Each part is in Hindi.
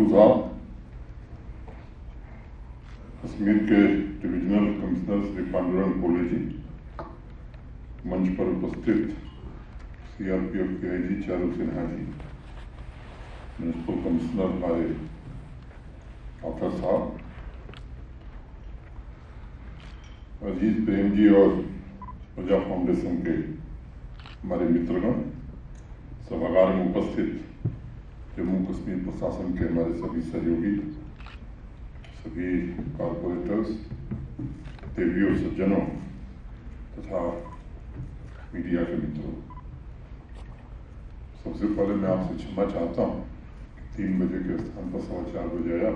शुक्रगुजार कश्मीर के डिविजनल कमिश्नर श्री पांडुरंग पोले जी, मंच पर उपस्थित सीआरपीएफ के IG Charu Sinha ji, municipal commissioner हमारे आफर साहब, अजीत प्रेम जी और प्रजा फाउंडेशन के हमारे मित्रगण, सभागार में उपस्थित जम्मू कश्मीर प्रशासन के हमारे सभी सहयोगी, सभी कॉरपोरेटर्स, देवियों, सज्जनों तथा मीडिया के मित्रों, सबसे पहले मैं आपसे क्षमा चाहता हूँ कि 3 बजे के स्थान पर 4:15 बजे आया।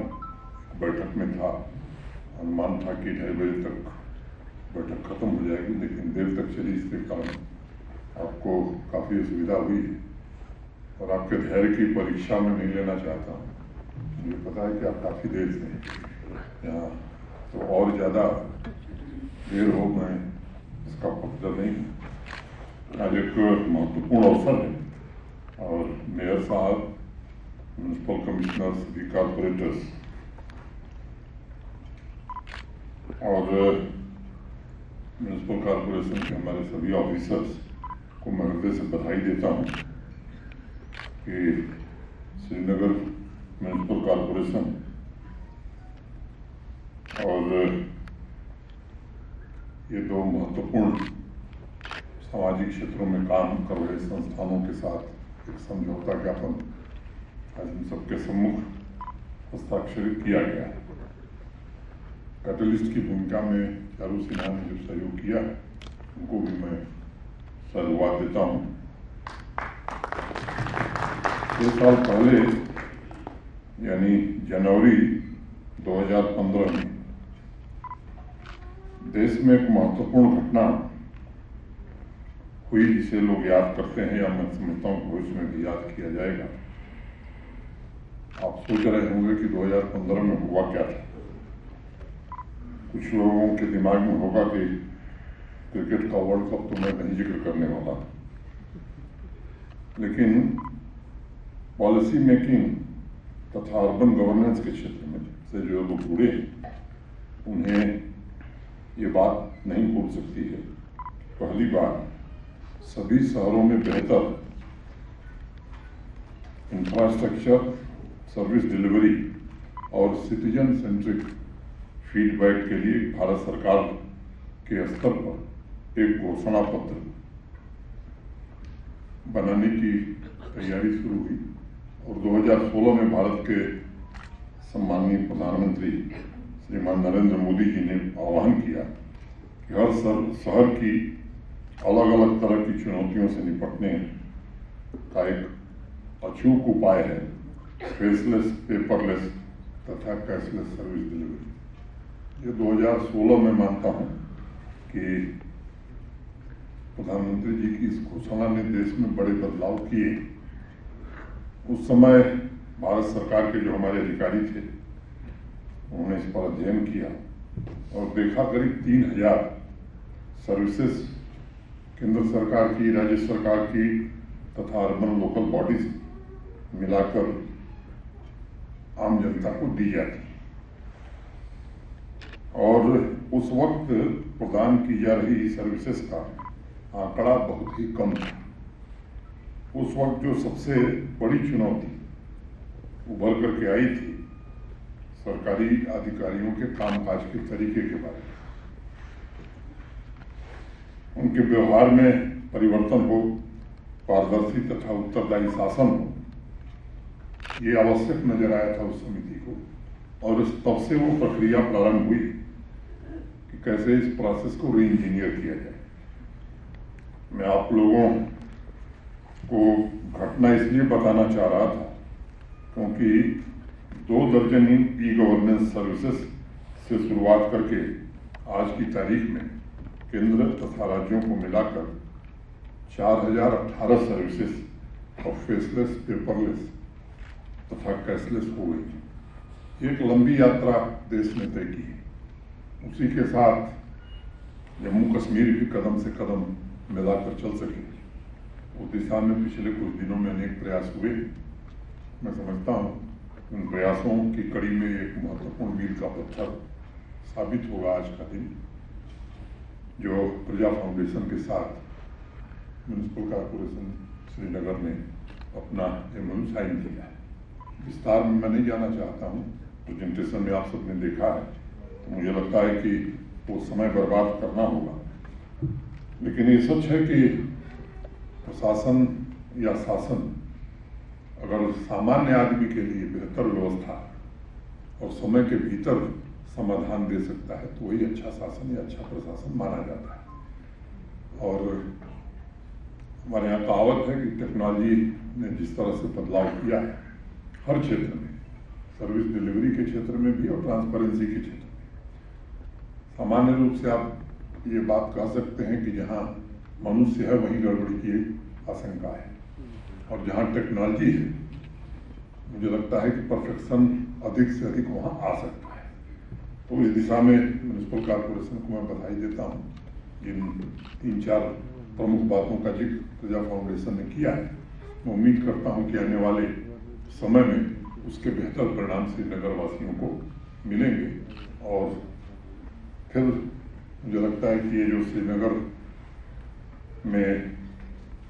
बैठक में था, अनुमान था कि 2:30 बजे तक बैठक खत्म हो जाएगी, लेकिन देर तक चली, इसके कारण आपको काफ़ी असुविधा हुई है और आपके धैर्य की परीक्षा में नहीं लेना चाहता हूँ। मुझे पता है कि आप काफ़ी देर से यहाँ, तो और ज़्यादा देर हो मैं इसका पक्का नहीं हूँ। आज एक महत्वपूर्ण अवसर है और मेयर साहब, म्युनिसिपल कमिश्नर, सभी कॉरपोरेटर्स और म्युनिसिपल कॉरपोरेशन के हमारे सभी ऑफिसर्स को मैं हृदय से बधाई देता हूँ कि श्रीनगर म्युनिसिपल कॉरपोरेशन और ये 2 महत्वपूर्ण सामाजिक क्षेत्रों में काम कर रहे संस्थानों के साथ एक समझौता ज्ञापन आज हम सबके सम्मुख हस्ताक्षरित किया गया है। कैटलिस्ट की भूमिका में चारू सिन्हा ने जो सहयोग किया, उनको भी मैं साधुवाद देता हूँ। 2 साल पहले यानी जनवरी 2015 में देश में एक महत्वपूर्ण घटना हुई जिसे लोग याद करते हैं, या मैं समझता हूँ भविष्य में भी याद किया जाएगा। आप सोच रहे होंगे कि 2015 में हुआ क्या था। कुछ लोगों के दिमाग में होगा कि क्रिकेट का वर्ल्ड कप तो मैं नहीं जिक्र करने वाला, लेकिन पॉलिसी मेकिंग तथा अर्बन गवर्नेंस के क्षेत्र में से जो लोग जुड़े हैं, उन्हें ये बात नहीं भूल सकती है। पहली बार सभी शहरों में बेहतर इंफ्रास्ट्रक्चर, सर्विस डिलीवरी और सिटीजन सेंट्रिक फीडबैक के लिए भारत सरकार के स्तर पर एक घोषणा पत्र बनाने की तैयारी शुरू हुई और 2016 में भारत के सम्माननीय प्रधानमंत्री श्रीमान नरेंद्र मोदी जी ने आह्वान किया कि हर शहर की अलग अलग तरह की चुनौतियों से निपटने का एक अचूक उपाय है फेसलेस, पेपरलेस तथा कैशलेस सर्विस डिलीवरी। ये 2016 में मानता हूँ कि प्रधानमंत्री जी की इस घोषणा ने देश में बड़े बदलाव किए। उस समय भारत सरकार के जो हमारे अधिकारी थे, उन्होंने इस पर अध्ययन किया और देखा करीब 3000 सर्विसेज केंद्र सरकार की, राज्य सरकार की तथा अर्बन लोकल बॉडीज मिलाकर आम जनता को दी जाती और उस वक्त प्रदान की जा रही सर्विसेज का आंकड़ा बहुत ही कम था। उस वक्त जो सबसे बड़ी चुनौती उभर करके आई थी, सरकारी अधिकारियों के कामकाज के तरीके के बारे में, उनके व्यवहार में परिवर्तन हो, पारदर्शी तथा उत्तरदायी शासन हो, ये आवश्यक नजर आया था उस समिति को। और तब से वो प्रक्रिया प्रारंभ हुई कि कैसे इस प्रोसेस को री इंजीनियर किया जाए। मैं आप लोगों को घटना इसलिए बताना चाह रहा था क्योंकि 2 दर्जन ई गवर्नेंस सर्विसेज से शुरुआत करके आज की तारीख में केंद्र तथा राज्यों को मिलाकर 4018 सर्विसेज और फेसलेस, पेपरलेस तथा कैशलेस हो गई। एक लंबी यात्रा देश ने तय की है। उसी के साथ जम्मू कश्मीर भी कदम से कदम मिलाकर चल सके, वो दिशा में पिछले कुछ दिनों में अनेक प्रयास हुए। मैं समझता हूँ उन प्रयासों की कड़ी में एक महत्वपूर्ण मील का पत्थर साबित होगा आज का दिन, जो प्रजा फाउंडेशन के साथ म्यूनिसिपल कॉर्पोरेशन श्रीनगर ने अपना MOU साइन किया है। विस्तार में मैं नहीं जाना चाहता हूँ, प्रेजेंटेशन में आप सबने देखा है, तो मुझे लगता है कि वो समय बर्बाद करना होगा। लेकिन ये सच है कि प्रशासन या शासन अगर सामान्य आदमी के लिए बेहतर व्यवस्था और समय के भीतर समाधान दे सकता है तो वही अच्छा शासन या अच्छा प्रशासन माना जाता है। और हमारे यहाँ कहावत है कि टेक्नोलॉजी ने जिस तरह से बदलाव किया है हर क्षेत्र में, सर्विस डिलीवरी के क्षेत्र में भी और ट्रांसपेरेंसी के क्षेत्र में, सामान्य रूप से आप ये बात कह सकते हैं कि जहाँ मनुष्य है वहीं गड़बड़ी की आशंका है, और जहाँ टेक्नोलॉजी है मुझे लगता है कि परफेक्शन अधिक से अधिक वहाँ आ सकता है। तो इस दिशा में म्यूनिसिपल कॉर्पोरेशन को मैं बधाई देता हूँ। जिन 3-4 प्रमुख बातों का जिक्र प्रजा फाउंडेशन ने किया है, मैं उम्मीद करता हूँ कि आने वाले समय में उसके बेहतर परिणाम श्रीनगर वासियों को मिलेंगे। और फिर मुझे लगता है कि ये जो श्रीनगर में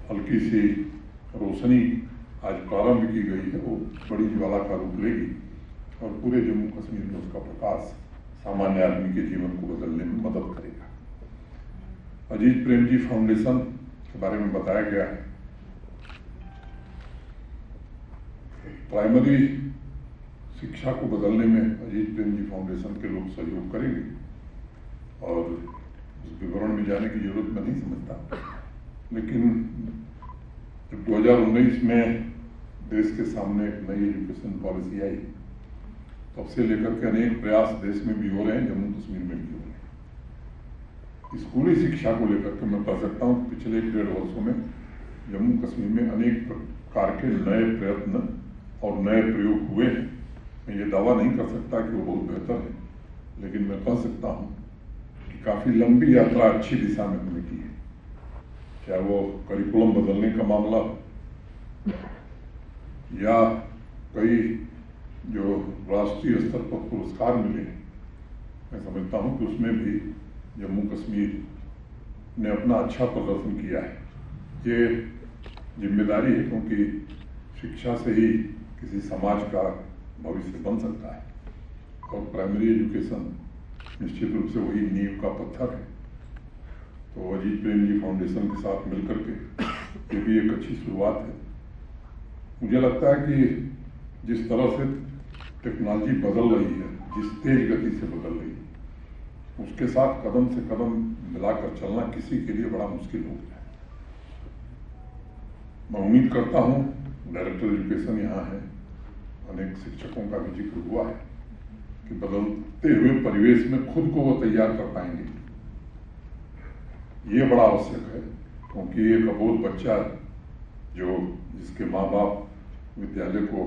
हल्की सी रोशनी आज प्रारंभ की गई है वो बड़ी ज्वाला का रूप लेगी और पूरे जम्मू कश्मीर में उसका प्रकाश सामान्य आदमी के जीवन को बदलने में मदद करेगा। अजीत प्रेम जी फाउंडेशन के बारे में बताया गया है। प्राइमरी शिक्षा को बदलने में अजीत प्रेम जी फाउंडेशन के लोग सहयोग करेंगे और उस विवरण में जाने की जरूरत मैं नहीं समझता। लेकिन जब 2019 में देश के सामने एक नई एजुकेशन पॉलिसी आई, तब से लेकर के अनेक प्रयास देश में भी हो रहे हैं, जम्मू कश्मीर में भी हो रहे हैं। स्कूली शिक्षा को लेकर के मैं कह सकता हूँ पिछले 1.5 वर्षों में जम्मू कश्मीर में अनेक प्रकार के नए प्रयत्न और नए प्रयोग हुए हैं। मैं ये दावा नहीं कर सकता कि वो बहुत बेहतर है, लेकिन मैं कह सकता हूँ कि काफ़ी लंबी यात्रा अच्छी दिशा में हमने की है। चाहे वो करिकुलम बदलने का मामला या कई जो राष्ट्रीय स्तर पर पुरस्कार मिले, मैं समझता हूँ कि उसमें भी जम्मू कश्मीर ने अपना अच्छा प्रदर्शन किया है। ये जिम्मेदारी है, क्योंकि शिक्षा से ही किसी समाज का भविष्य बन सकता है और प्राइमरी एजुकेशन निश्चित रूप से वही नींव का पत्थर है। तो अजीत प्रेम जी फाउंडेशन के साथ मिलकर के ये भी एक अच्छी शुरुआत है। मुझे लगता है कि जिस तरह से टेक्नोलॉजी बदल रही है, जिस तेज गति से बदल रही है, उसके साथ कदम से कदम मिलाकर चलना किसी के लिए बड़ा मुश्किल हो गया है। मैं उम्मीद करता हूँ, डायरेक्टर एजुकेशन यहाँ है, अनेक शिक्षकों का भी जिक्र हुआ है कि बदलते हुए परिवेश में खुद को वो तैयार कर पाएंगे। ये बड़ा आवश्यक है, क्योंकि एक अबोध बच्चा जिसके माँ बाप विद्यालय को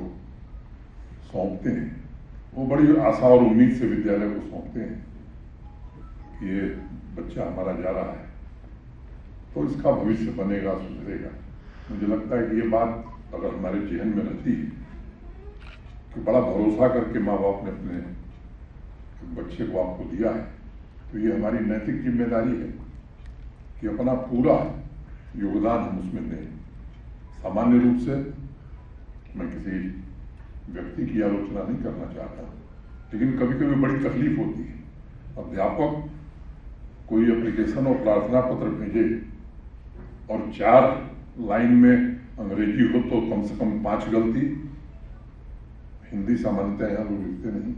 सौंपते हैं, वो बड़ी आशा और उम्मीद से विद्यालय को सौंपते हैं कि ये बच्चा हमारा जा रहा है तो इसका भविष्य बनेगा, सुधरेगा। मुझे लगता है कि ये बात अगर हमारे जहन में रहती है कि बड़ा भरोसा करके माँ बाप ने अपने बच्चे को आपको दिया है, तो ये हमारी नैतिक जिम्मेदारी है कि अपना पूरा योगदान हम उसमें दें। सामान्य रूप से मैं किसी व्यक्ति की आलोचना नहीं करना चाहता, लेकिन कभी कभी बड़ी तकलीफ होती है। अध्यापक कोई एप्लीकेशन और प्रार्थना पत्र भेजे और 4 लाइन में अंग्रेजी हो तो कम से कम 5 गलती। हिंदी सामान्यतः यहाँ लोग लिखते नहीं।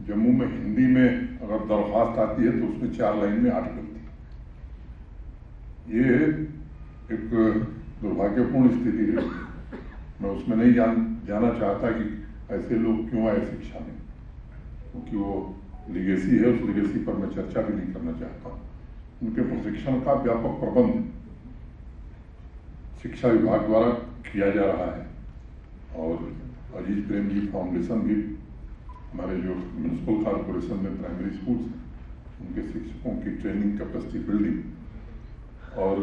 जम्मू में हिंदी में अगर दरख्वास्त आती है तो उसमें 4 लाइन में 8 गलती। ये एक दुर्भाग्यपूर्ण स्थिति है। मैं उसमें नहीं जाना चाहता कि ऐसे लोग क्यों आए शिक्षा में, क्योंकि वो लिगेसी है, उस लिगेसी पर मैं चर्चा भी नहीं करना चाहता। उनके प्रशिक्षण का व्यापक प्रबंध शिक्षा विभाग द्वारा किया जा रहा है और अजीत प्रेम जी फाउंडेशन भी हमारे जो म्यूनिसिपल कॉर्पोरेशन में प्राइमरी स्कूल्स हैं, उनके शिक्षकों की ट्रेनिंग, कैपेसिटी बिल्डिंग और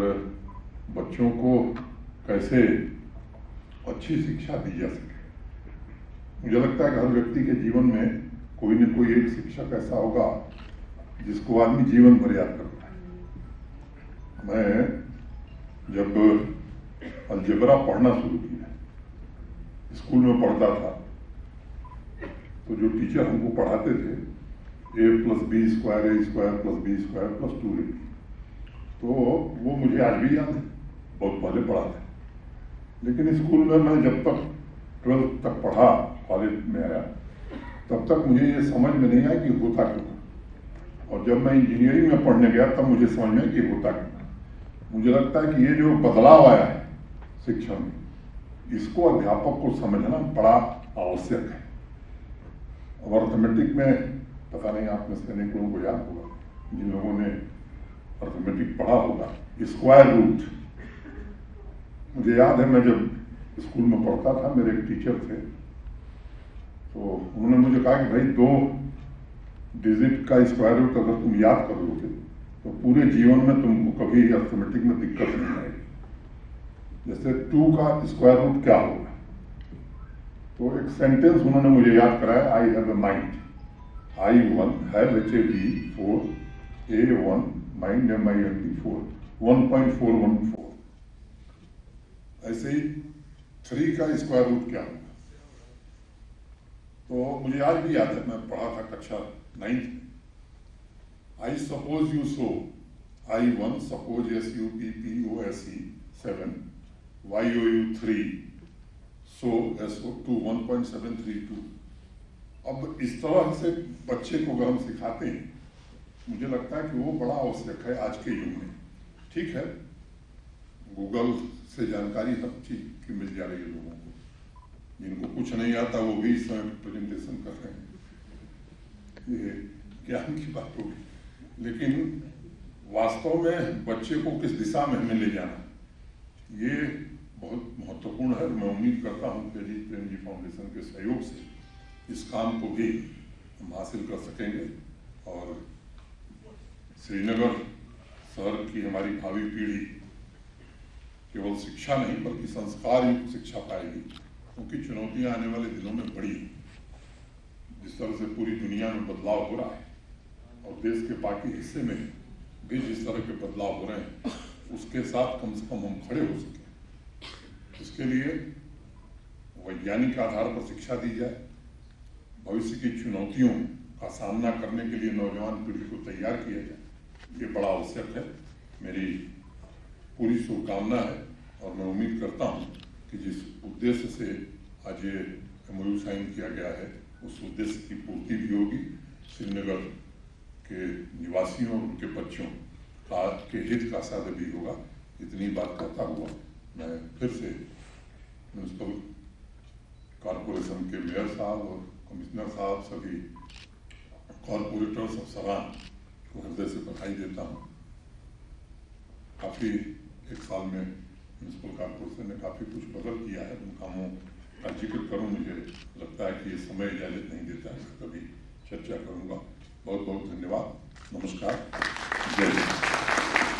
बच्चों को कैसे अच्छी शिक्षा दी जा सके, मुझे लगता है कि हर व्यक्ति के जीवन में कोई न कोई एक शिक्षक ऐसा होगा जिसको आदमी जीवन भर याद करता है। मैं जब अलजेब्रा पढ़ना शुरू किया, स्कूल में पढ़ता था, तो जो टीचर हमको पढ़ाते थे a+b² a² + b² + 2ab, तो वो मुझे आज भी याद है, बहुत पहले पढ़ा था। लेकिन स्कूल में मैं जब तक 12th तक पढ़ा, कॉलेज में आया, तब तक मुझे ये समझ में नहीं आया कि होता क्यों। और जब मैं इंजीनियरिंग में पढ़ने गया तब मुझे समझ में आया कि होता क्यों। मुझे लगता है कि ये जो बदलाव आया है शिक्षा में, इसको अध्यापक को समझना बड़ा आवश्यक है। और अर्थमेटिक में पता नहीं आप में से अनेक लोगों को याद होगा, जिन लोगों ने अर्थमेटिक पढ़ा होगा, स्क्वायर रूट। मुझे याद है मैं जब स्कूल में पढ़ता था, मेरे एक टीचर थे, तो उन्होंने मुझे कहा कि भाई 2 डिजिट का स्क्वायर रूट अगर तुम याद कर लोगे तो पूरे जीवन में तुमको कभी अर्थमेटिक में दिक्कत नहीं आएगी। जैसे 2 का स्क्वायर रूट क्या होगा, तो एक सेंटेंस उन्होंने मुझे याद कराया, I have a mind, I1 have HAV 4 A1 mind MIND 4 1.414। ऐसे ही 3 का स्क्वायर रूट क्या होगा, तो मुझे आज भी याद है, मैं पढ़ा था कक्षा 9th में। I suppose you saw I1 suppose SUPPOSE 7 YOU 3 so SO2 1.732। अब इस तरह से बच्चे को अगर हम सिखाते हैं, मुझे लगता है कि वो बड़ा आवश्यक है आज के युग में। ठीक है, गूगल से जानकारी हर चीज की मिल जा रही है लोगों को, जिनको कुछ नहीं आता वो भी इस समय प्रेजेंटेशन कर रहे हैं, ये ज्ञान की बात होगी। लेकिन वास्तव में बच्चे को किस दिशा में हमें ले जाना, ये बहुत महत्वपूर्ण है। मैं उम्मीद करता हूँ कि अजीत प्रेम जी फाउंडेशन के सहयोग से इस काम को भी हम हासिल कर सकेंगे और श्रीनगर शहर की हमारी भावी पीढ़ी केवल शिक्षा नहीं बल्कि संस्कार युक्त शिक्षा पाएगी, क्योंकि चुनौतियां आने वाले दिनों में बड़ी हैं। जिस तरह से पूरी दुनिया में बदलाव हो रहा है और देश के बाकी हिस्से में भी जिस तरह के बदलाव हो रहे हैं, उसके साथ कम से कम हम खड़े हो सकें। इसके लिए वैज्ञानिक आधार पर शिक्षा दी जाए, भविष्य की चुनौतियों का सामना करने के लिए नौजवान पीढ़ी को तैयार किया जाए, ये बड़ा आवश्यक है। मेरी पूरी शुभकामना है और मैं उम्मीद करता हूँ कि जिस उद्देश्य से आज ये MOU साइन किया गया है, उस उद्देश्य की पूर्ति भी होगी। श्रीनगर के निवासियों और उनके बच्चों का के हित का साधन भी होगा। इतनी बात करता हुआ मैं फिर से म्यूनसिपल कॉरपोरेशन के मेयर साहब और कमिश्नर साहब, सभी कॉरपोरेटर्स और सरान को हृदय से बधाई देता हूँ। काफ़ी एक साल में म्यूनसिपल कॉरपोरेशन ने काफ़ी कुछ बदल किया है। उन कामों का जिक्र करूँ, मुझे लगता है कि ये समय इजाज़त नहीं देता है, कभी चर्चा करूँगा। बहुत बहुत धन्यवाद, नमस्कार, जय हिंद।